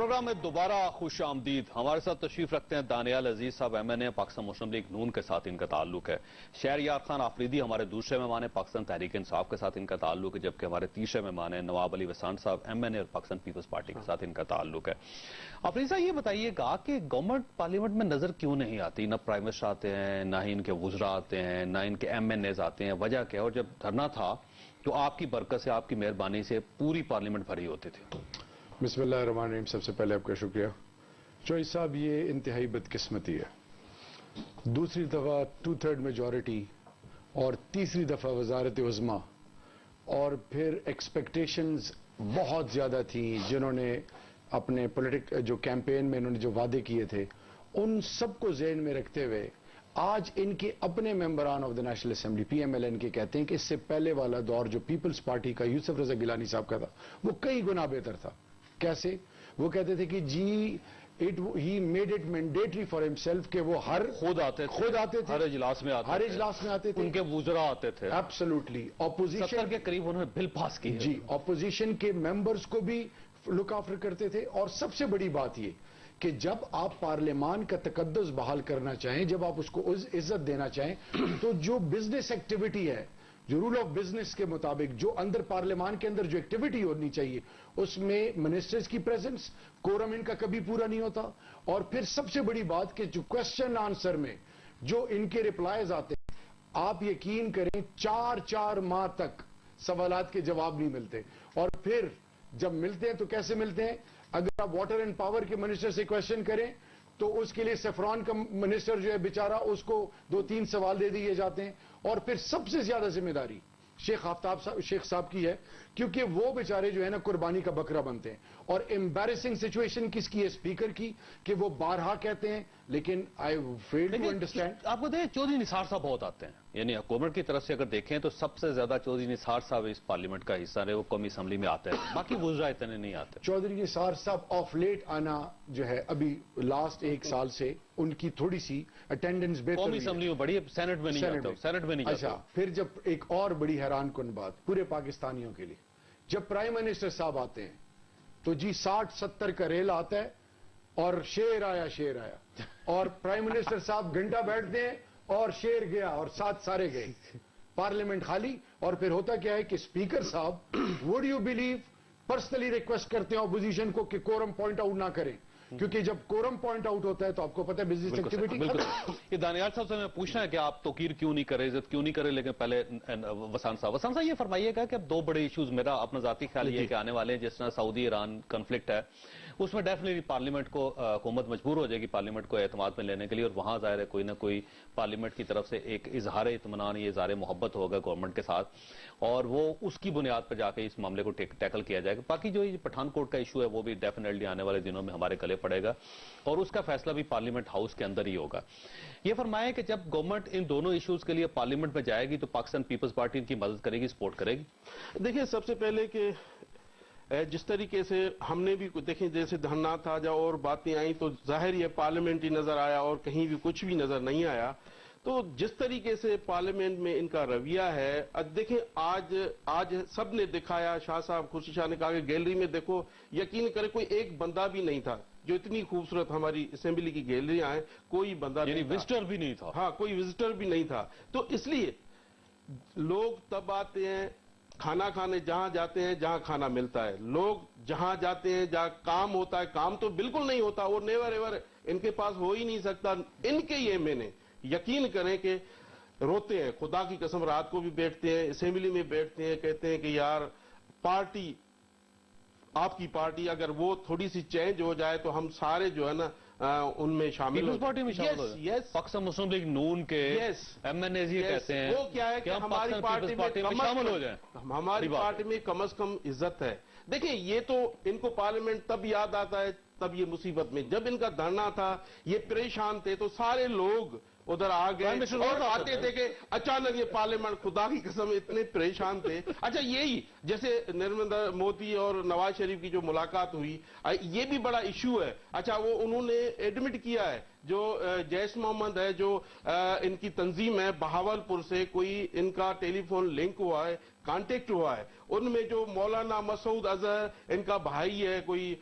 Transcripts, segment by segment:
Programme میں دوبارہ خوش آمدید. ہمارے ساتھ تشریف رکھتے ہیں دانیال عزیز صاحب MNA پاکستان مسلم لیگ نون کے ساتھ ان کا تعلق ہے. شہریار خان آفریدی ہمارے دوسرے مہمان ہیں, پاکستان تحریک انصاف کے ساتھ ان کا تعلق ہے, جبکہ ہمارے تیسرے مہمان ہیں نواب علی وسانٹ صاحب MNA اور پاکستان پیپلز پارٹی کے ساتھ ان کا تعلق ہے. آفریدی صاحب یہ بتائیے گا کہ گورنمنٹ پارلیمنٹ میں نظر کیوں نہیں آتی؟ نہ پرائم منسٹر آتے ہیں, نہ ہی ان کے وزراء آتے ہیں, نہ ان کے MNAs آتے ہیں. وجہ کیا ہے؟ اور جب دھرنا تھا تو آپ کی برکت سے, آپ کی مہربانی سے پوری پارلیمنٹ بھری ہوتی تھی. بسم اللہ الرحمن الرحیم. سب سے پہلے آپ کا شکریہ. چوئی صاحب, یہ انتہائی بدقسمتی ہے. دوسری دفعہ 2/3 میجورٹی اور تیسری دفعہ وزارت عظمیٰ, اور پھر ایکسپیکٹیشنز بہت زیادہ تھیں. جنہوں نے اپنے جو کیمپین میں انہوں نے جو وعدے کیے تھے, ان سب کو ذہن میں رکھتے ہوئے آج ان کے اپنے ممبران of the national assembly PMLN کے کہتے ہیں کہ اس سے پہلے والا دور جو پیپلز پارٹی کا یوسف رضا گیلانی صاحب کا تھا وہ کئی گنا بہتر تھا. کیسے؟ وہ کہتے تھے کہ he made it mandatory for himself کہ وہ خود آتے تھے, ہر اجلاس میں آتے تھے, ان کے وزراء آتے تھے. ایبسولوٹلی. اپوزیشن کے قریب انہوں نے بل پاس کی. جی, اپوزیشن کے ممبرز کو بھی لک آفٹر کرتے تھے. اور سب سے بڑی بات یہ کہ جب آپ پارلیمان کا تقدس بحال کرنا چاہیں, جب آپ اس کو عزت دینا چاہیں, تو جو بزنس ایکٹیویٹی ہے, جو رول آف بزنس کے مطابق جو اندر پارلیمان کے اندر جو ایکٹیویٹی ہونی چاہیے, اس میں منسٹرز کی پریزنس, کورم ان کا کبھی پورا نہیں ہوتا. اور پھر سب سے بڑی بات کہ جو کوشچن آنسر میں جو ان کے ریپلائز آتے ہیں, آپ یقین کریں 4 ماہ تک سوالات کے جواب نہیں ملتے. اور پھر جب ملتے ہیں تو کیسے ملتے ہیں؟ اگر آپ واٹر اینڈ پاور کے منسٹر سے کوشچن کریں تو اس کے لیے سیفران کا منسٹر جو ہے بیچارہ, اس کو 2-3 سوال دے دیے جاتے ہیں. اور پھر سب سے زیادہ ذمہ داری شیخ صاحب کی ہے, کیونکہ وہ بیچارے جو ہے نا قربانی کا بکرا بنتے ہیں. اور امبیرسنگ سچویشن کس کی ہے؟ اسپیکر کی, کہ وہ بارہا کہتے ہیں, لیکن آئی فیل ٹو انڈرسٹینڈ. آپ کو دیکھیں چودھری نثار صاحب بہت آتے ہیں, یعنی حکومت کی طرف سے اگر دیکھیں تو سب سے زیادہ چودھری نثار صاحب اس پارلیمنٹ کا حصہ رہے, وہ قومی اسمبلی میں آتے ہیں, باقی وزراء اتنے نہیں آتے. چودھری نثار صاحب آف لیٹ آنا جو ہے ابھی لاسٹ 1 سال سے ان کی تھوڑی سی اٹینڈنس بہتر. قومی اسمبلی میں بڑی, سینٹ میں نہیں جاتا. اچھا, پھر جب ایک اور بڑی حیران کن بات پورے پاکستانیوں کے لیے, جب پرائم منسٹر صاحب آتے ہیں تو جی 60-70 کا ریل آتا ہے اور شیر آیا, اور پرائم منسٹر صاحب گھنٹہ بیٹھتے ہیں اور شیر گیا اور 7 سارے گئے, پارلیمنٹ خالی. اور پھر ہوتا کیا ہے کہ اسپیکر صاحب would you believe personally request کرتے ہیں اپوزیشن کو کہ کورم پوائنٹ آؤٹ نہ کریں, کیونکہ جب کورم پوائنٹ آؤٹ ہوتا ہے تو آپ کو پتہ ہے بزنس ایکٹیویٹی. یہ دانیال صاحب سے میں پوچھنا ہے کہ آپ توقیر کیوں نہیں کرے, عزت کیوں نہیں کرے, لیکن پہلے وسانٹ صاحب یہ فرمائیے گا کہ اب 2 بڑے ایشوز, میرا اپنا ذاتی خیال یہ کہ آنے والے ہیں, جس طرح سعودی ایران کنفلکٹ ہے, اس میں ڈیفینیٹلی پارلیمنٹ کو حکومت مجبور ہو جائے گی پارلیمنٹ کو اعتماد میں لینے کے لیے, اور وہاں ظاہر ہے کوئی نہ کوئی پارلیمنٹ کی طرف سے ایک اظہار اطمینان, یہ اظہار محبت ہوگا گورنمنٹ کے ساتھ, اور وہ اس کی بنیاد پر جا کے اس معاملے کو ٹیکل کیا جائے گا. باقی جو یہ پٹھان کوٹ کا ایشو ہے وہ بھی ڈیفینیٹلی آنے والے دنوں میں ہمارے گلے پڑے گا, اور اس کا فیصلہ بھی پارلیمنٹ ہاؤس کے اندر ہی ہوگا. یہ فرمائیں کہ جب گورنمنٹ ان دونوں ایشوز کے لیے پارلیمنٹ میں جائے گی تو پاکستان پیپلز پارٹی ان کی مدد کرے گی, سپورٹ کرے گی. دیکھیں, سب سے پہلے کہ جس طریقے سے ہم نے بھی دیکھیں, جیسے دھرنا تھا جب اور باتیں آئیں تو ظاہر یہ پارلیمنٹ ہی نظر آیا اور کہیں بھی کچھ بھی نظر نہیں آیا. تو جس طریقے سے پارلیمنٹ میں ان کا رویہ ہے, دیکھیں آج سب نے دکھایا, شاہ صاحب خورشید شاہ نے کہا کہ گیلری میں دیکھو, یقین کرے کوئی ایک بندہ بھی نہیں تھا. جو اتنی خوبصورت ہماری اسمبلی کی گیلریاں ہیں, کوئی بندہ یعنی وزٹر بھی نہیں تھا. ہاں, کوئی وزٹر بھی نہیں تھا. تو اس لیے لوگ تب آتے ہیں کھانا کھانے, جہاں جاتے ہیں جہاں کھانا ملتا ہے. لوگ جہاں جاتے ہیں جہاں کام ہوتا ہے, کام تو بالکل نہیں ہوتا, اور نیور ایور ان کے پاس ہو ہی نہیں سکتا. ان کے یہ میں نے یقین کریں کہ روتے ہیں, خدا کی قسم, رات کو بھی بیٹھتے ہیں, اسمبلی میں بیٹھتے ہیں, کہتے ہیں کہ یار پارٹی, آپ کی پارٹی اگر وہ تھوڑی سی چینج ہو جائے تو ہم سارے جو ہے نا ان میں شامل پیپلز پارٹی میں شامل ہو جائیں. پاکستان مسلم لیگ نون کے MNAs یہ کہتے ہیں وہ کیا ہے کہ ہماری پارٹی میں شامل ہو جائیں, ہماری پارٹی میں کم از کم عزت ہے. دیکھیں, یہ تو ان کو پارلیمنٹ تب یاد آتا ہے تب یہ مصیبت میں, جب ان کا دھرنا تھا یہ پریشان تھے تو سارے لوگ ادھر آ گئے اور آتے تھے کہ اچانک یہ پارلیمنٹ, خدا کی قسم اتنے پریشان تھے. اچھا, یہی جیسے نریندر مودی اور نواز شریف کی جو ملاقات ہوئی, یہ بھی بڑا ایشو ہے. اچھا, وہ انہوں نے ایڈمٹ کیا ہے, جو جیش محمد ہے, جو ان کی تنظیم ہے بہاولپور سے, کوئی ان کا ٹیلی فون لنک ہوا ہے, کانٹیکٹ ہوا ہے ان میں جو مولانا مسعود اظہر ان کا بھائی ہے کوئی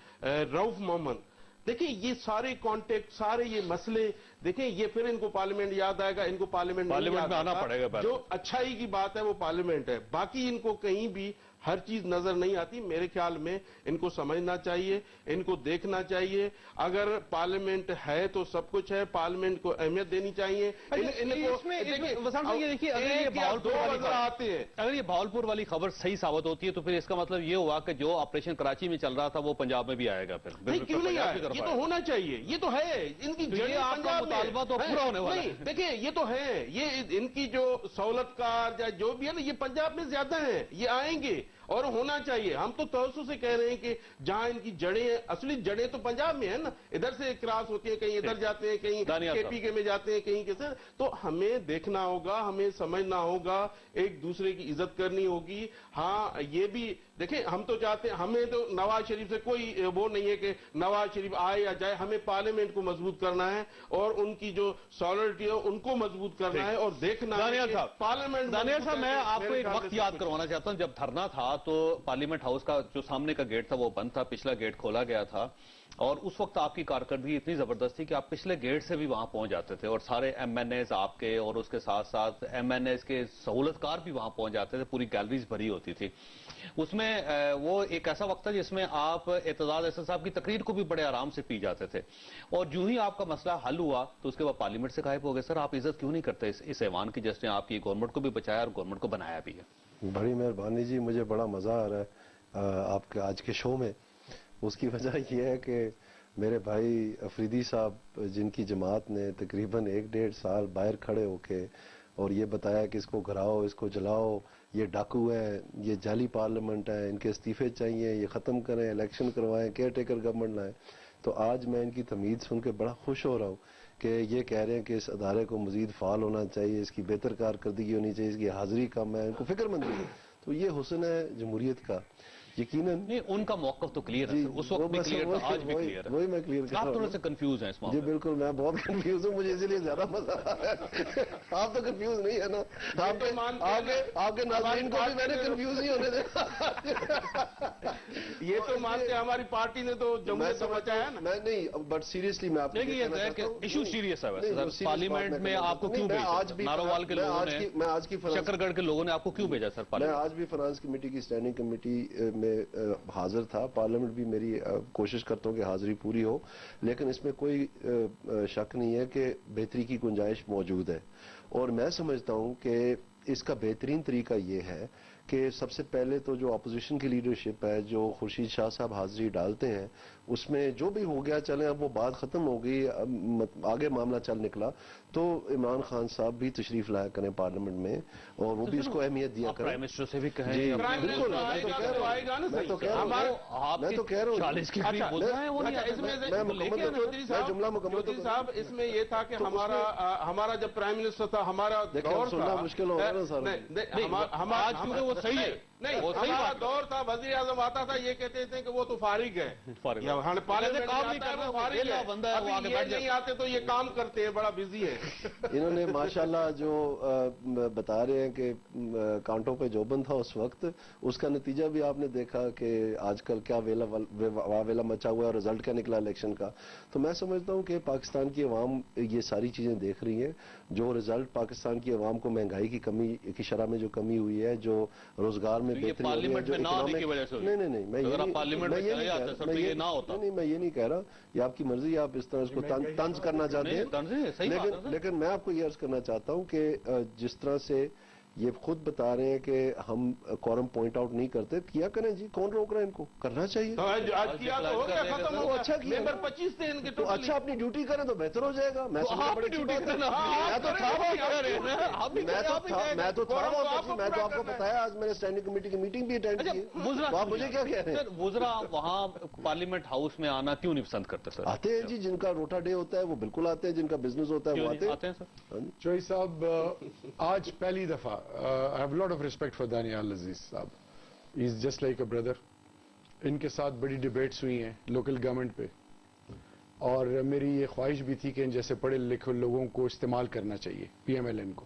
رؤف محمد، دیکھیں یہ سارے کانٹیکٹ سارے یہ مسئلے دیکھیں یہ پھر ان کو پارلیمنٹ یاد آئے گا، ان کو پارلیمنٹ میں آنا پڑے گا، جو اچھائی کی بات ہے وہ پارلیمنٹ ہے، باقی ان کو کہیں بھی ہر چیز نظر نہیں آتی. میرے خیال میں ان کو سمجھنا چاہیے، ان کو دیکھنا چاہیے. اگر پارلیمنٹ ہے تو سب کچھ ہے، پارلیمنٹ کو اہمیت دینی چاہیے. اگر یہ بھاولپور والی خبر صحیح ثابت ہوتی ہے تو پھر اس کا مطلب یہ ہوا کہ جو آپریشن کراچی میں چل رہا تھا وہ پنجاب میں بھی آئے گا. پھر کیوں نہیں آئے گا؟ یہ تو ہونا چاہیے، یہ تو ہے ان کی جڑیں پنجاب میں. مطالبہ تو پورا ہونے والا ہے. دیکھیں یہ تو ہے، یہ ان کی جو سہولت کار یا جو بھی ہے نا یہ پنجاب میں زیادہ ہیں، یہ آئیں گے اور ہونا چاہیے. ہم تو توسع سے کہہ رہے ہیں کہ جہاں ان کی جڑیں ہیں، اصلی جڑیں تو پنجاب میں ہیں نا، ادھر سے کراس ہوتی ہیں، کہیں ادھر جاتے ہیں، کہیں کے پی کے میں جاتے ہیں، کہیں کیسے. تو ہمیں دیکھنا ہوگا، ہمیں سمجھنا ہوگا، ایک دوسرے کی عزت کرنی ہوگی. ہاں یہ بھی دیکھیں ہم تو چاہتے ہیں، ہمیں تو نواز شریف سے کوئی وہ نہیں ہے کہ نواز شریف آئے یا جائے، ہمیں پارلیمنٹ کو مضبوط کرنا ہے اور ان کی جو سالرٹی ہے ان کو مضبوط کرنا ہے اور دیکھنا ہے کہ پارلیمنٹ. دانیال صاحب میں آپ کو ایک وقت یاد کروانا چاہتا ہوں، جب دھرنا تھا تو پارلیمنٹ ہاؤس کا جو سامنے کا گیٹ تھا وہ بند تھا، پچھلا گیٹ کھولا گیا تھا اور اس وقت آپ کی کارکردگی اتنی زبردست تھی کہ آپ پچھلے گیٹ سے بھی وہاں پہنچ جاتے تھے اور سارے ایم این ایز آپ کے اور اس کے ساتھ ساتھ ایم این ایز کے سہولت کار بھی وہاں پہنچ جاتے تھے، پوری گیلریز بھری ہوتی تھی. اس میں وہ ایک ایسا وقت تھا جس میں آپ اعتزاز احسن صاحب کی تقریر کو بھی بڑے آرام سے پی جاتے تھے اور جو ہی آپ کا مسئلہ حل ہوا تو اس کے بعد پارلیمنٹ سے غائب ہو گئے. سر آپ عزت کیوں نہیں کرتے اس ایوان کی جس نے آپ کی گورنمنٹ کو بھی بچایا اور گورنمنٹ کو بنایا بھی ہے؟ بڑی مہربانی جی، مجھے بڑا مزہ آ رہا ہے آپ کے آج کے شو میں. اس کی وجہ یہ ہے کہ میرے بھائی افریدی صاحب جن کی جماعت نے تقریباً 1.5 سال باہر کھڑے ہو کے اور یہ بتایا کہ اس کو گھراؤ، اس کو جلاؤ، یہ ڈاکو ہے، یہ جعلی پارلیمنٹ ہے، ان کے استعفے چاہیے، یہ ختم کریں، الیکشن کروائیں، کیئر ٹیکر گورنمنٹ لائیں. تو آج میں ان کی تمید سن کے بڑا خوش ہو رہا ہوں کہ یہ کہہ رہے ہیں کہ اس ادارے کو مزید فعال ہونا چاہیے، اس کی بہتر کارکردگی ہونی چاہیے، اس کی حاضری کم ہے، ان کو فکر مندی ہے. تو یہ حسن ہے جمہوریت کا. یقیناً نہیں ان کا موقف تو کلیئر ہے، اس وقت بھی کلیئر تھا، آج بھی کلیئر ہے. وہی میں کلیئر کر رہا ہوں. آپ تھوڑے سے کنفیوز ہیں اس جی معاملے میں. بالکل، میں بہت کنفیوز ہوں، مجھے اسی لیے زیادہ مزہ آ رہا ہے. آپ تو کنفیوز نہیں ہے نا؟ آپ کے ناظرین کو بھی میں نے کنفیوز نہیں ہونے دیا. یہ تو مانتے ہماری پارٹی نے تو جمہوریت سے بچایا ہے نا. میں نہیں، بٹ سیریسلی میں آپ کو ایشو سیریس ہے ویسے. پارلیمنٹ میں آپ کو کیوں بھیجا؟ نارووال کے لوگوں نے، میں آج کی شکر گڑھ کے لوگوں نے آپ کو کیوں بھیجا سر میں پارلیمنٹ؟ آج بھی فنانس کمیٹی کی اسٹینڈنگ کمیٹی میں حاضر تھا. پارلیمنٹ بھی میری کوشش کرتا ہوں کہ حاضری پوری ہو، لیکن اس میں کوئی شک نہیں ہے کہ بہتری کی گنجائش موجود ہے. اور میں سمجھتا ہوں کہ اس کا بہترین طریقہ یہ ہے کہ سب سے پہلے تو جو اپوزیشن کی لیڈرشپ ہے، جو خورشید شاہ صاحب حاضری ڈالتے ہیں، اس میں جو بھی ہو گیا چلیں، اب وہ بات ختم ہو گئی، آگے معاملہ چل نکلا تو عمران خان صاحب بھی تشریف لایا کریں پارلیمنٹ میں اور وہ بھی اس کو اہمیت دیا کریں. پرائم منسٹر سے بھی کہیں. جی بالکل، میں تو کہہ رہا ہوں جملہ مکمل صاحب. اس میں یہ تھا کہ ہمارا جب پرائم منسٹر تھا، ہمارا دور سننا مشکل ہوگا نا سر. آج وہ صحیح ہے، نہیں ہمارا دور تھا، وزیر اعظم آتا تھا یہ کہتے تھے کہ وہ تو فارغ ہے، نہیں آتے تو یہ کام کرتے ہیں، بڑا بزی ہے. انہوں نے ماشاءاللہ جو بتا رہے ہیں کہ کانٹوں پہ جوبن تھا اس وقت، اس کا نتیجہ بھی آپ نے دیکھا کہ آج کل کیا واویلا مچا ہوا ہے، رزلٹ کیا نکلا الیکشن کا. تو میں سمجھتا ہوں کہ پاکستان کی عوام یہ ساری چیزیں دیکھ رہی ہیں. جو رزلٹ پاکستان کی عوام کو مہنگائی کی کمی کی شرح میں جو کمی ہوئی ہے، جو روزگار میں بہتری ہوئی ہے، جو نہیں میں یہ نہیں کہہ رہا، یہ آپ کی مرضی، آپ اس طرح اس کو طنز کرنا چاہتے ہیں. لیکن میں آپ کو یہ عرض کرنا چاہتا ہوں کہ جس طرح سے یہ خود بتا رہے ہیں کہ ہم کورم پوائنٹ آؤٹ نہیں کرتے، کیا کریں جی، کون روک رہا ہے ان کو؟ کرنا چاہیے. اچھا کیا، 25 تھے ان کے تو اچھا اپنی ڈیوٹی کریں تو بہتر ہو جائے گا. میں تو تھا، میں تو آپ کو بتایا، آج میں نے اسٹینڈنگ کمیٹی کی میٹنگ بھی اٹینڈ کی. آپ مجھے کیا کہہ رہے ہیں؟ وزراء وہاں پارلیمنٹ ہاؤس میں آنا کیوں نہیں پسند کرتے سر؟ آتے ہیں جی، جن کا روٹا ڈے ہوتا ہے وہ بالکل آتے ہیں، جن کا بزنس ہوتا ہے وہ آتے ہیں. چوئی صاحب آج پہلی دفعہ I have a lot of respect for Danial Aziz صاحب. He is just like a brother. ان کے ساتھ بڑی ڈیبیٹس ہوئی ہیں لوکل گورنمنٹ پہ، اور میری یہ خواہش بھی تھی کہ ان جیسے پڑھے لکھے لوگوں کو استعمال کرنا چاہیے پی ایم ایل این کو.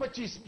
25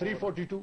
342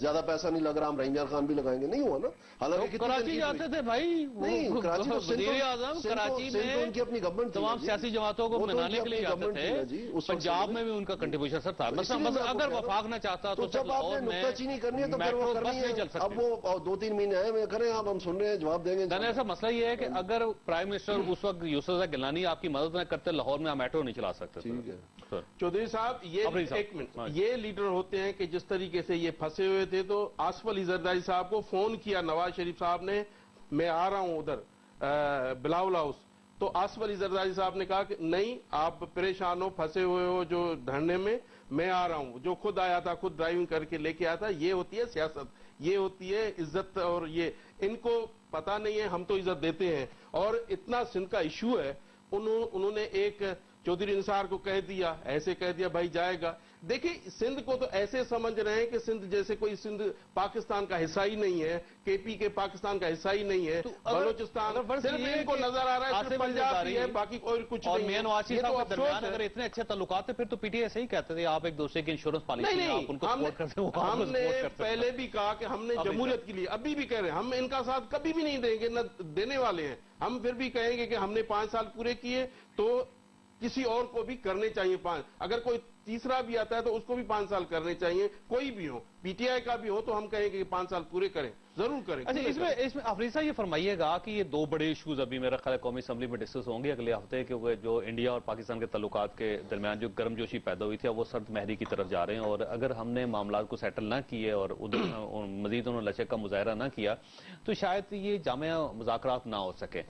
زیادہ پیسہ نہیں لگ رہا ہم رحیم یار خان بھی لگائیں گے, نہیں ہوا نا. حالانکہ کتنی کراچی تنقید جاتے ہوئی. تھے بھائی, نہیں کراچی تو وزیر اعظم کراچی میں ان کی اپنی گورنمنٹ تھی تمام سیاسی جماعتوں کو منانے کے لیے جاتے تھے. پنجاب میں بھی ان کا کنٹریبیوشن سر تھا. اگر وفاق نہ چاہتا تو جب آپ نے نکتہ چینی کرنی ہے تو پھر وہ کرنی ہے. اب وہ 2-3 مہینے آئے ہوئے کریں, اب ہم سن رہے ہیں جواب دیں گے. ایسا مسئلہ یہ ہے کہ اگر پرائم منسٹر اس وقت یوسف گیلانی آپ کی مدد نہ کرتے, لاہور میں آپ میٹرو نہیں چلا سکتے. ٹھیک ہے چودھری صاحب یہ ایک منٹ, یہ لیڈر ہوتے ہیں کہ جس طریقے سے یہ پھنسے ہوئے تھے تو آصف علی زرداری صاحب کو فون کیا نواز شریف صاحب نے, میں آ رہا ہوں ادھر بلاول ہاؤس, تو آصف علی زرداری صاحب نے کہا کہ نہیں آپ پریشان ہو, پھنسے ہوئے ہو جو دھرنے میں آ رہا ہوں. جو خود آیا تھا, خود ڈرائیونگ کر کے لے کے آیا تھا. یہ ہوتی ہے سیاست, یہ ہوتی ہے عزت, اور یہ ان کو پتا نہیں ہے, ہم تو عزت دیتے ہیں. اور اتنا سندھ کا ایشو ہے, انہوں نے ایک چودھری نثار کو کہہ دیا, ایسے کہہ دیا بھائی جائے گا. دیکھیں سندھ کو تو ایسے سمجھ رہے ہیں کہ سندھ جیسے کوئی سندھ پاکستان کا حصہ ہی نہیں ہے, کے پی کے پاکستان کا حصہ ہی نہیں ہے, بلوچستان صرف ان کو نظر آ رہا ہے صرف پنجاب ہی ہے, باقی کوئی کچھ نہیں ہے. نواز شریف یہ تو صاحب کے درمیان افسوس ہے. اگر اتنے اچھے تعلقات ہیں پھر تو پی ٹی آئی صحیح کہتے تھے آپ ایک دوسرے کی انشورنس پالیسی نہیں آپ ان کو سپورٹ کرتے ہیں, ہم نے پہلے بھی کہا کہ ہم نے جمہوریت کے لیے, ابھی بھی کہہ رہے ہیں ہم ان کا ساتھ کبھی بھی نہیں دیں گے, نہ دینے والے ہیں. ہم پھر بھی کہیں گے کہ ہم نے 5 سال پورے کیے تو کسی اور کو بھی کرنے چاہیے 5. اگر کوئی تیسرا بھی آتا ہے تو اس کو بھی 5 سال کرنے چاہیے, کوئی بھی ہو, پی ٹی آئی کا بھی ہو, تو ہم کہیں گے کہ 5 سال پورے کریں, ضرور کریں. اچھا اس میں آفریدی صاحب یہ فرمائیے گا کہ یہ 2 بڑے ایشوز ابھی میرا خیال ہے قومی اسمبلی میں ڈسکس ہوں گے اگلے ہفتے, کیونکہ جو انڈیا اور پاکستان کے تعلقات کے درمیان جو گرم جوشی پیدا ہوئی تھی وہ سرد مہری کی طرف جا رہے ہیں. اور اگر ہم نے معاملات کو سیٹل نہ کیے اور مزید انہوں نے لچک کا مظاہرہ نہ کیا تو شاید یہ جامع مذاکرات نہ ہو سکے,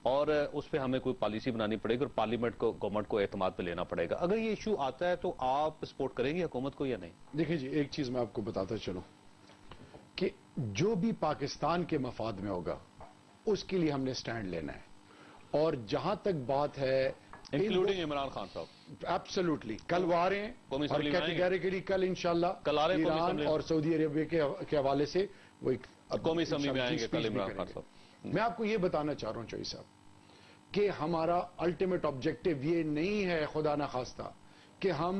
اور اس پہ ہمیں کوئی پالیسی بنانی پڑے گی اور پارلیمنٹ کو, گورنمنٹ کو اعتماد پہ لینا پڑے گا. اگر یہ ایشو آتا ہے تو آپ سپورٹ کریں گے حکومت کو یا نہیں؟ دیکھیں جی, ایک چیز میں آپ کو بتاتا چلوں کہ جو بھی پاکستان کے مفاد میں ہوگا اس کے لیے ہم نے سٹینڈ لینا ہے. اور جہاں تک بات ہے انکلوڈنگ عمران خان صاحب, ایبسولوٹلی کل وہ آ رہے ہیں اور کیٹیگریکلی کل انشاءاللہ ایران اور سعودی عربیہ کے حوالے سے وہ ایک قومی اسمبلی میں آئیں گے کل عمران خان صاحب. میں آپ کو یہ بتانا چاہ رہا ہوں چوئی صاحب کہ ہمارا الٹیمیٹ آبجیکٹو یہ نہیں ہے خدا نہ خواستہ کہ ہم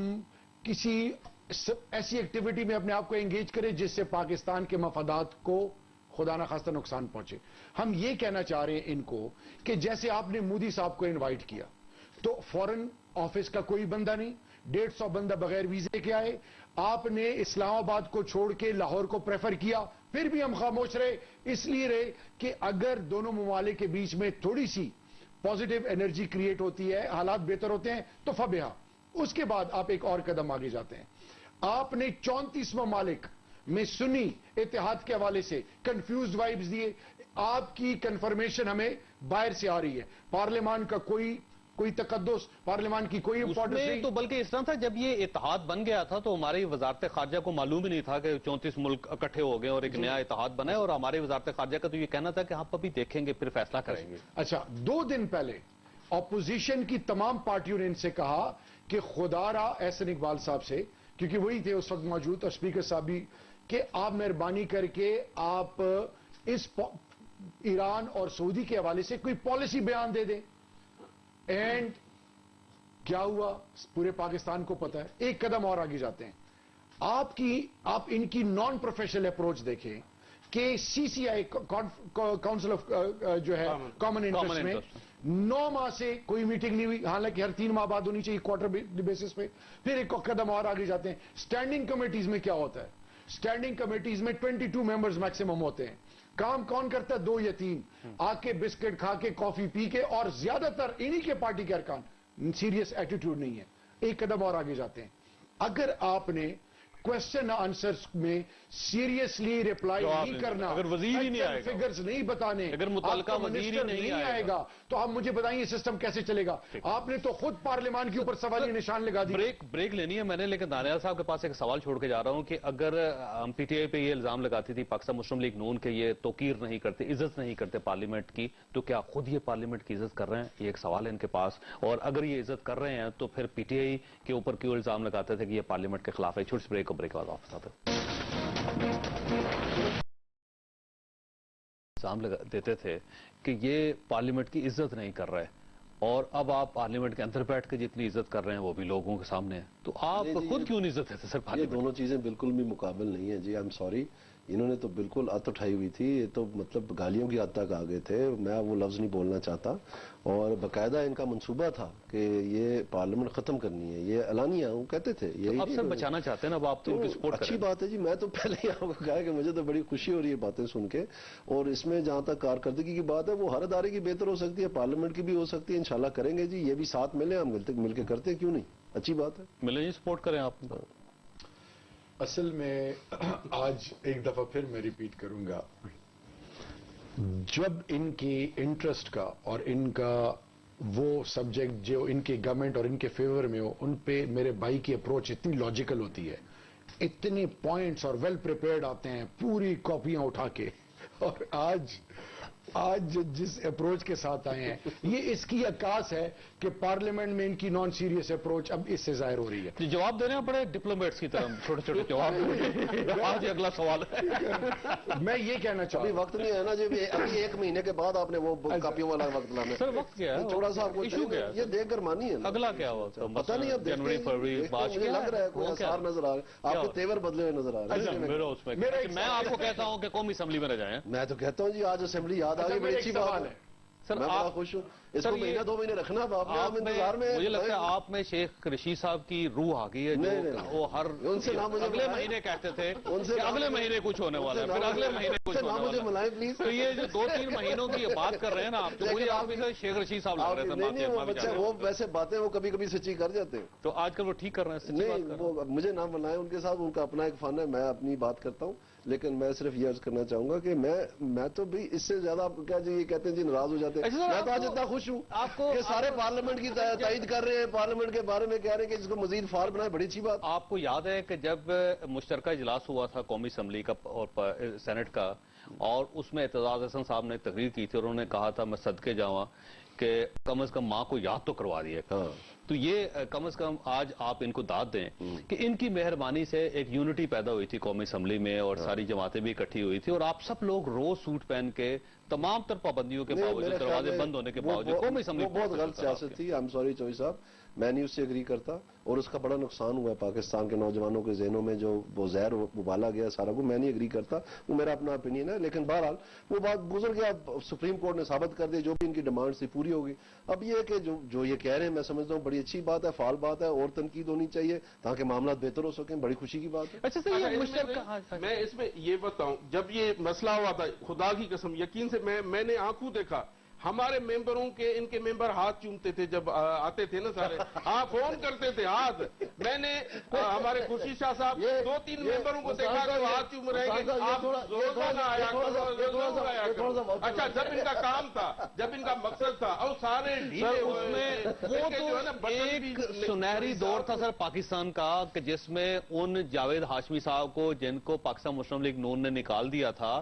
کسی ایسی ایکٹیویٹی میں اپنے آپ کو انگیج کریں جس سے پاکستان کے مفادات کو خدا نہ خواستہ نقصان پہنچے. ہم یہ کہنا چاہ رہے ہیں ان کو کہ جیسے آپ نے مودی صاحب کو انوائٹ کیا تو فورن آفس کا کوئی بندہ نہیں, 150 بندہ بغیر ویزے کے آئے. آپ نے اسلام آباد کو چھوڑ کے لاہور کو پریفر کیا, پھر بھی ہم خاموش رہے. اس لیے رہے کہ اگر دونوں ممالک کے بیچ میں تھوڑی سی پازیٹیو انرجی کریٹ ہوتی ہے, حالات بہتر ہوتے ہیں تو فبہا. اس کے بعد آپ ایک اور قدم آگے جاتے ہیں. آپ نے 34 ممالک میں سنی اتحاد کے حوالے سے کنفیوزڈ وائبز دیے. آپ کی کنفرمیشن ہمیں باہر سے آ رہی ہے. پارلیمان کا کوئی تقدس, پارلیمان کی کوئی امپورٹنس نہیں. تو بلکہ اس طرح تھا جب یہ اتحاد بن گیا تھا تو ہماری وزارت خارجہ کو معلوم ہی نہیں تھا کہ 34 ملک اکٹھے ہو گئے اور ایک نیا اتحاد بنا ہے, اور ہماری وزارت خارجہ کا تو یہ کہنا تھا کہ آپ ابھی دیکھیں گے پھر فیصلہ کریں گے. اچھا, 2 دن پہلے اپوزیشن کی تمام پارٹیوں نے ان سے کہا کہ خدا را احسن اقبال صاحب سے, کیونکہ وہی تھے اس وقت موجود اور اسپیکر صاحب بھی, کہ آپ مہربانی کر کے آپ اس ایران اور سعودی کے حوالے سے کوئی پالیسی بیان دے دیں. اینڈ کیا ہوا پورے پاکستان کو پتا ہے. ایک قدم اور آگے جاتے ہیں. آپ ان کی نان پروفیشنل اپروچ دیکھیں کہ سی سی آئی کاؤنسل آف جو ہے کامن انٹرسٹ میں 9 ماہ سے کوئی میٹنگ نہیں ہوئی, حالانکہ ہر 3 ماہ بعد ہونی چاہیے کوارٹر بیسس پہ. پھر ایک قدم اور آگے جاتے ہیں. اسٹینڈنگ کمیٹیز میں کیا ہوتا ہے؟ اسٹینڈنگ کمیٹیز میں 22 ممبرز میکسیمم ہوتے ہیں. کام کون کرتا ہے؟ 2 یا 3. آ کے بسکٹ کھا کے کافی پی کے, اور زیادہ تر انہی کے پارٹی کے ارکان. سیریس ایٹیٹیوڈ نہیں ہے. ایک قدم اور آگے جاتے ہیں. اگر آپ نے کوشچن آنسرز میں سیریسلی ریپلائی نہیں کرنا, اگر وزیر ہی نہیں آئے گا, فگرز نہیں بتانے, اگر متعلقہ وزیر ہی نہیں آئے گا, تو آپ مجھے بتائیں یہ سسٹم کیسے چلے گا؟ آپ نے تو خود پارلیمان کے اوپر سوالیہ نشان لگا دیا. بریک لینی ہے میں نے, لیکن دانیال صاحب کے پاس ایک سوال چھوڑ کے جا رہا ہوں کہ اگر پی ٹی آئی پہ یہ الزام لگاتی تھی پاکستان مسلم لیگ نون کے یہ توقیر نہیں کرتے, عزت نہیں کرتے پارلیمنٹ کی, تو کیا خود یہ پارلیمنٹ کی عزت کر رہے ہیں؟ یہ ایک سوال ہے ان کے پاس. اور اگر یہ عزت کر رہے ہیں تو پھر پی ٹی آئی کے اوپر کیوں الزام لگاتے تھے کہ یہ پارلیمنٹ کے خلاف ہے؟ چھوٹی سی بریک کے بعد واپس آتے الزام دیتے تھے کہ یہ پارلیمنٹ کی عزت نہیں کر رہے, اور اب آپ پارلیمنٹ کے اندر بیٹھ کے جتنی عزت کر رہے ہیں وہ بھی لوگوں کے سامنے ہے، تو آپ خود کیوں نہیں عزت دیتے سر یہ پارلیمنٹ؟ دونوں چیزیں بالکل بھی مقابل نہیں ہیں جی، آئی ایم سوری. انہوں نے تو بالکل ات اٹھائی ہوئی تھی، یہ تو مطلب گالیوں کی حد تک آ گئے تھے. میں وہ لفظ نہیں بولنا چاہتا، اور باقاعدہ ان کا منصوبہ تھا کہ یہ پارلیمنٹ ختم کرنی ہے، یہ اعلانیہ وہ کہتے تھے. یہی اب سر بچانا چاہتے ہیں نا، اب آپ تو ان کی سپورٹ کریں. اچھی بات ہے جی. میں تو پہلے ہی آپ کو کہا کہ مجھے تو بڑی خوشی ہو رہی ہے باتیں سن کے، اور اس میں جہاں تک کارکردگی کی بات ہے وہ ہر ادارے کی بہتر ہو سکتی ہے، پارلیمنٹ کی بھی ہو سکتی ہے. انشاءاللہ کریں گے جی، یہ بھی ساتھ ملیں، ہم مل کے کرتے ہیں، کیوں نہیں، اچھی بات ہے. ملیں جی، سپورٹ کریں آپ. اصل میں آج ایک دفعہ پھر میں ریپیٹ کروں گا، جب ان کی انٹرسٹ کا اور ان کا وہ سبجیکٹ جو ان کی گورنمنٹ اور ان کے فیور میں ہو، ان پہ میرے بھائی کی اپروچ اتنی لاجیکل ہوتی ہے، اتنے پوائنٹس اور ویل پریپیئرڈ آتے ہیں پوری کاپیاں اٹھا کے. اور آج جس اپروچ کے ساتھ آئے ہیں، یہ اس کی عکاس ہے کہ پارلیمنٹ میں ان کی نان سیریس اپروچ اب اس سے ظاہر ہو رہی ہے. جواب دے رہے ہیں بڑے ڈپلومیٹس کی طرح، چھوٹے چھوٹے جواب. آج اگلا سوال ہے. میں یہ کہنا ابھی چاہوں وقت نہیں ہے نا جی، ابھی ایک مہینے کے بعد آپ نے وہ کاپیوں والا وقت لانا ہے. سر وقت کیا ہے؟ تھوڑا سا آپ کو ایشو کیا ہے؟ یہ دیکھ کر مانی ہے نا. اگلا کیا ہوا؟ پتہ نہیں، اب جنوری فروری مارچ مجھے لگ رہا ہے کوئی آثار نظر آ رہے ہیں، آپ کے تیور بدلے ہوئے نظر آ رہے ہیں. میرا اس میں میں آپ کو کہتا ہوں کہ قومی اسمبلی میں نہ جائیں. میں تو کہتا ہوں جی آج اسمبلی یاد آ گئی، بڑی اچھی بات ہے. سر میں بڑا خوش ہوں. اس کو مہینہ 2 مہینے رکھنا آپ نے انتظار میں. مجھے لگتا ہے آپ میں شیخ رشید صاحب کی روح آ گئی ہے، جو وہ ہر ان سے نہ مجھے اگلے مہینے کہتے تھے کہ اگلے مہینے کچھ ہونے والا ہے، پھر اگلے مہینے کچھ ہونے مجھے والا ہے. ملائیں پلیز. تو یہ جو 2-3 مہینوں کی بات کر رہے ہیں نا آپ، تو مجھے آپ سے شیخ رشید صاحب لگ رہے تھے. وہ بچے وہ ویسے باتیں وہ کبھی کبھی سچی کر جاتے ہیں. تو آج کل وہ ٹھیک کر رہے ہیں، سچی بات نہیں کر رہے ہیں. وہ مجھے نہ ملائیں ان کے ساتھ، ان کا اپنا ایک فن ہے، میں اپنی بات کرتا ہوں. لیکن میں صرف یہ عرض کرنا چاہوں گا کہ میں تو بھی اس سے زیادہ کیا جی، یہ کہتے ہیں جی ناراض ہو جاتے ہیں. میں تو آج اتنا خوش ہوں آپ کو کہ سارے پارلیمنٹ کی تائید کر رہے ہیں، پارلیمنٹ کے بارے میں کہہ رہے ہیں کہ اس کو مزید فعال بنائے. بڑی اچھی بات. آپ کو یاد ہے کہ جب مشترکہ اجلاس ہوا تھا قومی اسمبلی کا اور سینٹ کا، اور اس میں اعتزاز احسن صاحب نے تقریر کی تھی اور انہوں نے کہا تھا میں صدقے جاواں کہ کم از کم ماں کو یاد تو کروا دیے. تو یہ کم از کم آج آپ ان کو داد دیں کہ ان کی مہربانی سے ایک یونٹی پیدا ہوئی تھی قومی اسمبلی میں، اور ساری جماعتیں بھی اکٹھی ہوئی تھی، اور آپ سب لوگ روز سوٹ پہن کے تمام تر پابندیوں کے باوجود، دروازے بند ہونے کے باوجود قومی اسمبلی بہت غلط سیاست تھی. آئی ایم سوری چوئی صاحب، میں نہیں اس سے اگری کرتا، اور اس کا بڑا نقصان ہوا ہے پاکستان کے نوجوانوں کے ذہنوں میں، جو وہ زہر ابالا گیا سارا کو. میں نہیں اگری کرتا، وہ میرا اپنا اپینین ہے. لیکن بہرحال وہ بات گزر گیا، سپریم کورٹ نے ثابت کر دیا جو بھی ان کی ڈیمانڈ تھی پوری ہوگی. اب یہ کہ جو یہ کہہ رہے ہیں میں سمجھتا ہوں بڑی اچھی بات ہے، فعال بات ہے، اور تنقید ہونی چاہیے تاکہ معاملات بہتر ہو سکیں. بڑی خوشی کی بات ہے. اچھا سر، یہ مشترکہ میں اس میں یہ بتاؤں، جب یہ مسئلہ ہوا تھا، خدا کی قسم یقین سے میں نے آنکھوں دیکھا ہمارے ممبروں کے، ان کے ممبر ہاتھ چومتے تھے جب آتے تھے نا سارے. ہاں فون کرتے تھے ہاتھ. میں نے ہمارے خورشید شاہ صاحب 2-3 ممبروں کو دیکھا کہ وہ ہاتھ چوم رہے ہیں. آپ روزانہ آیا کرو. اچھا جب ان کا کام تھا، جب ان کا مقصد تھا، اور سارے ڈھیلے وہ تو ایک سنہری دور تھا سر پاکستان کا، کہ جس میں ان جاوید ہاشمی صاحب کو، جن کو پاکستان مسلم لیگ نون نے نکال دیا تھا،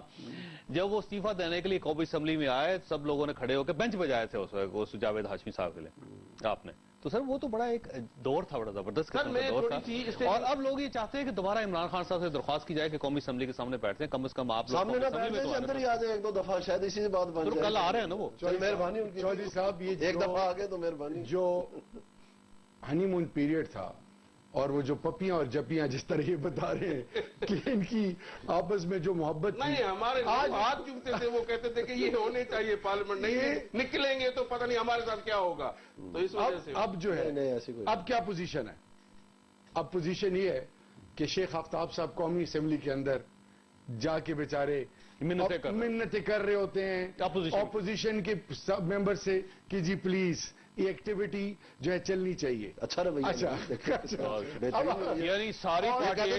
جب وہ استعفیٰ دینے کے لیے قومی اسمبلی میں آئے، سب لوگوں نے کھڑے ہو کے بینچ بجائے تھے اس جاوید ہاشمی صاحب کے لیے آپ نے. تو سر وہ تو بڑا ایک دور تھا، بڑا زبردست قسم کا دور تھا. اور اب لوگ یہ چاہتے ہیں کہ دوبارہ عمران خان صاحب سے درخواست کی جائے کہ قومی اسمبلی کے سامنے بیٹھتے ہیں، کم از کم آپ سامنے نہ بیٹھتے ہیں، اندر ہی آ جائیں 1-2 دفعہ، شاید اسی سے بات بن جائے. کل آ رہے ہیں نا وہ. مہربانی ان کی. چودھری صاحب یہ ایک دفعہ آگے تو مہربانی. جو ہنی مون پیریڈ تھا، اور وہ جو پپیاں اور جپیاں جس طرح یہ بتا رہے ہیں کہ ان کی آپس میں جو محبت نہیں، ہمارے ہاتھ چومتے تھے، وہ کہتے تھے کہ یہ ہونے چاہیے پارلیمنٹ، نہیں نکلیں گے تو پتہ نہیں ہمارے ساتھ کیا ہوگا. تو اس وجہ سے اب جو ہے اب کیا پوزیشن ہے؟ اب پوزیشن یہ ہے کہ شیخ آفتاب صاحب قومی اسمبلی کے اندر جا کے بیچارے منتیں کر رہے ہوتے ہیں اپوزیشن کے سب ممبر سے کہ جی پلیز یہ ایکٹیویٹی جو ہے چلنی چاہیے. اچھا رویہ. یعنی ساری پارٹی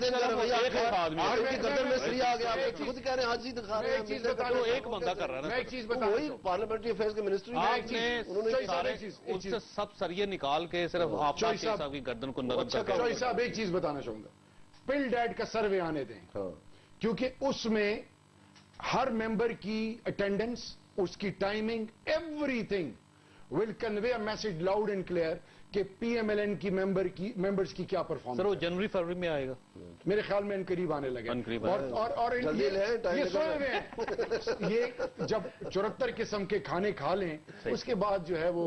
خود کہہ رہے ہیں حاجی دکھا رہے ہیں. ایک بندہ کر رہا ہے نا. میں ایک چیز بتا وہی پارلیمنٹری افیئرز کے منسٹری آپ نے ان سے سب سریے نکال کے صرف آپ صاحب کی گردن کو نرم کر کے. چوئی صاحب ایک چیز بتانا چاہوں گا، پل ڈیٹ کا سروے آنے دیں، کیونکہ اس میں ہر ممبر کی اٹینڈنس، اس کی timing, every thing will convey a message loud and clear کہ پی ایم ایل این کی ممبرز کی کیا پرفارمنس. سر وہ جنوری فروری میں آئے گا میرے خیال میں ان قریب آنے لگے. اور یہ سوئے ہوئے ہیں. یہ جب 74 قسم کے کھانے کھا لیں اس کے بعد جو ہے وہ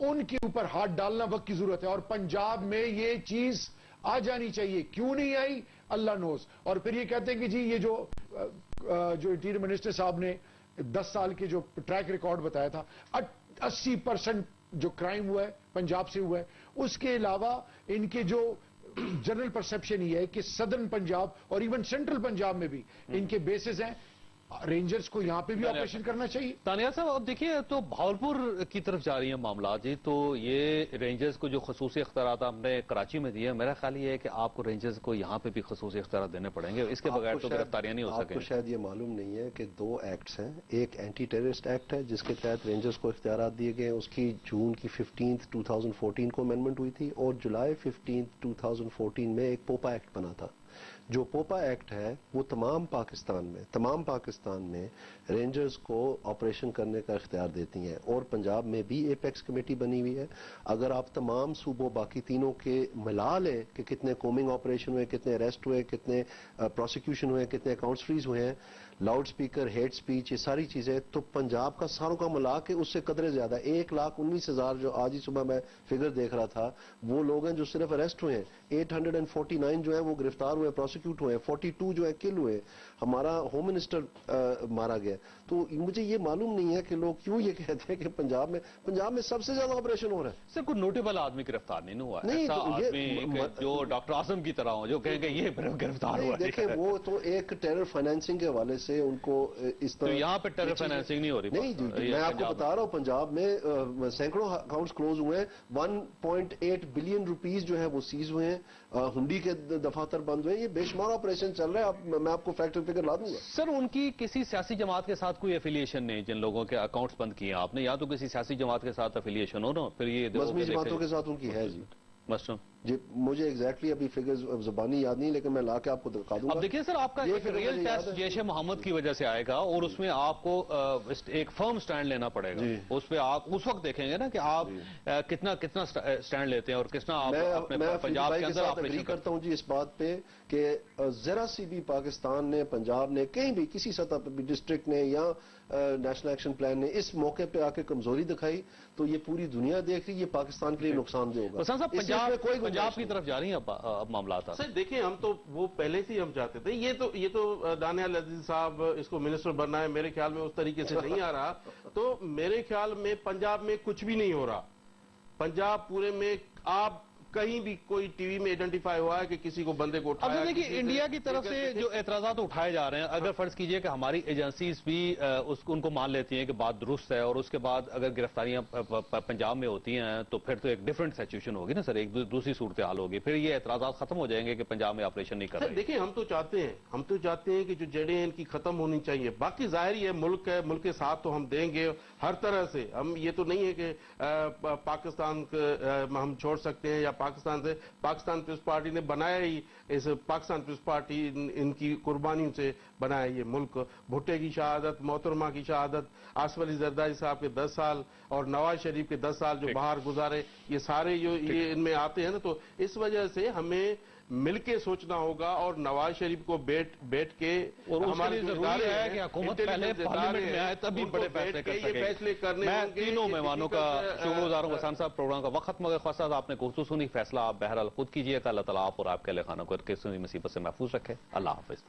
ان کے اوپر ہاتھ ڈالنا وقت کی ضرورت ہے, اور پنجاب میں یہ چیز آ جانی چاہیے. کیوں نہیں آئی اللہ نوز. اور پھر یہ کہتے ہیں کہ جی یہ جو انٹیریئر منسٹر صاحب نے 10 سال کے جو ٹریک ریکارڈ بتایا تھا, 80% جو کرائم ہوا ہے پنجاب سے ہوا ہے. اس کے علاوہ ان کے جو جنرل پرسپشن یہ ہے کہ صدرن پنجاب اور ایون سینٹرل پنجاب میں بھی ان کے بیسز ہیں. رینجرز کو یہاں پہ بھی آپریشن کرنا چاہیے. تانیہ صاحب اب دیکھیے تو بھاولپور کی طرف جا رہی ہیں معاملات جی, تو یہ رینجرز کو جو خصوصی اختیارات ہم نے کراچی میں دیے, میرا خیال یہ ہے کہ آپ کو رینجرز کو یہاں پہ بھی خصوصی اختیارات دینے پڑیں گے, اس کے بغیر تو گرفتاریاں نہیں ہو سکیں. آپ کو شاید یہ معلوم نہیں ہے کہ 2 ایکٹس ہیں. ایک اینٹی ٹیررسٹ ایکٹ ہے جس کے تحت رینجرز کو اختیارات دیے گئے, اس کی جون کی 15 2014 کو امینڈمنٹ ہوئی تھی, اور جولائی 15 2014 میں ایک پوپا ایکٹ بنا تھا. جو پوپا ایکٹ ہے وہ تمام پاکستان میں رینجرز کو آپریشن کرنے کا اختیار دیتی ہیں, اور پنجاب میں بھی ایپیکس کمیٹی بنی ہوئی ہے. اگر آپ تمام صوبوں باقی تینوں کے ملا لیں کہ کتنے کومنگ آپریشن ہوئے, کتنے اریسٹ ہوئے, کتنے پروسیکیوشن ہوئے, کتنے اکاؤنٹس فریز ہوئے ہیں, لاؤڈ سپیکر, ہیٹ سپیچ, یہ ساری چیزیں, تو پنجاب کا ساروں کا ملا کے اس سے قدرے زیادہ 1,19,000 جو آج ہی صبح میں فگر دیکھ رہا تھا, وہ لوگ ہیں جو صرف اریسٹ ہوئے ہیں. 849 جو ہیں وہ گرفتار ہوئے, پروسیکیوٹ ہوئے, 42 جو ہیں کل ہوئے. ہمارا ہوم منسٹر مارا گیا. تو مجھے یہ معلوم نہیں ہے کہ لوگ کیوں یہ کہتے ہیں کہ پنجاب میں سب سے زیادہ آپریشن ہو رہا ہے. سر کوئی نوٹیبل آدمی گرفتار نہیں ہوا, نہیں, ایسا تو آدمی جو ڈاکٹر اعظم کی طرح ہو جو کہیں کہ یہ گرفتار ہوا. دیکھیں وہ تو ایک ٹیرر فائنینسنگ کے حوالے سے ان کو اس طرح, تو یہاں پہ ٹیرر فائنینسنگ نہیں ہو رہی. نہیں, میں آپ کو بتا رہا ہوں پنجاب میں سینکڑوں اکاؤنٹس کلوز ہوئے ہیں. 1.8 بلین روپیز جو ہے وہ سیز ہوئے ہیں, ہنڈی کے دفاتر بند ہوئے ہیں. یہ بے شمار آپریشن چل رہا ہے, میں آپ کو فیکٹر فگر لا دوں گا. سر ان کی کسی سیاسی جماعت کے ساتھ کوئی افیلیشن نہیں, جن لوگوں کے اکاؤنٹس بند کیے ہیں آپ نے, یا تو کسی سیاسی جماعت کے ساتھ افیلیشن ہو نا, پھر یہ مذہبی جماعتوں کے ساتھ ان کی ہے جی. مثلا جی مجھے ایگزیکٹلی ابھی فگرز زبانی یاد نہیں, لیکن میں لا کے آپ کو دکھا دوں گا. اب دیکھیں سر آپ کا ایک ریئل ٹیسٹ جیش محمد کی وجہ سے آئے گا, اور اس میں آپ کو ایک فرم سٹینڈ لینا پڑے گا. اس پہ آپ اس وقت دیکھیں گے نا کہ آپ کتنا سٹینڈ لیتے ہیں اور کتنا آپ پنجاب کے اندر آپریشن کرتا ہوں جی اس بات پہ کہ ذرا سی بھی پاکستان نے, پنجاب نے, کہیں بھی کسی سطح پہ بھی, ڈسٹرکٹ نے یا نیشنل ایکشن پلان نے اس موقع پہ آ کے کمزوری دکھائی, تو یہ پوری دنیا دیکھ رہی ہے, پاکستان کے لیے نقصان دہ ہوگا. پنجاب کی طرف جا رہی ہیں اب معاملات. سر دیکھیں ہم تو وہ پہلے سے ہی ہم چاہتے تھے. یہ تو دانیال عزیز صاحب اس کو منسٹر بننا ہے, میرے خیال میں اس طریقے سے نہیں آ رہا. تو میرے خیال میں پنجاب میں کچھ بھی نہیں ہو رہا. پنجاب پورے میں آپ کہیں بھی کوئی ٹی وی میں آئیڈینٹیفائی ہوا ہے کہ کسی کو بندے کو اٹھایا. اب دیکھیے انڈیا کی طرف سے جو اعتراضات اٹھائے جا رہے ہیں, اگر فرض کیجئے کہ ہماری ایجنسیز بھی ان کو مان لیتی ہیں کہ بات درست ہے, اور اس کے بعد اگر گرفتاریاں پنجاب میں ہوتی ہیں تو پھر تو ایک ڈیفرنٹ سچویشن ہوگی نا سر, ایک دوسری صورتحال ہوگی, پھر یہ اعتراضات ختم ہو جائیں گے کہ پنجاب میں آپریشن نہیں کر رہے. دیکھیں ہم تو چاہتے ہیں کہ جو جڑیں ہیں ان کی ختم ہونی چاہیے. باقی ظاہر ہے ملک کے ساتھ تو ہم دیں گے ہر طرح سے. ہم یہ تو نہیں ہے کہ پاکستان ہم چھوڑ سکتے ہیں, یا پاکستان پیپلز پارٹی نے بنایا ہی, اس پاکستان پیپلز پارٹی ان کی قربانیوں سے بنایا یہ ملک. بھٹے کی شہادت, محترمہ کی شہادت, آصف علی زرداری صاحب کے 10 سال اور نواز شریف کے 10 سال جو باہر گزارے, یہ سارے یہ ان میں آتے ہیں نا. تو اس وجہ سے ہمیں مل کے سوچنا ہوگا, اور نواز شریف کو بیٹھ کے, اور ہماری ضروری ہے کہ حکومت پہلے پارلیمنٹ میں آئے تبھی بڑے فیصلے کر سکے. فیصلے کرنے میں تینوں مہمانوں کا شکر گزار ہوں. حسن صاحب پروگرام کا وقت مگر خاصا, آپ نے خصوصی فیصلہ آپ بہرحال خود کیجیے گا. اللہ تعالیٰ آپ اور آپ کے اہل خانہ کو کسی مصیبت سے محفوظ رکھے. اللہ حافظ.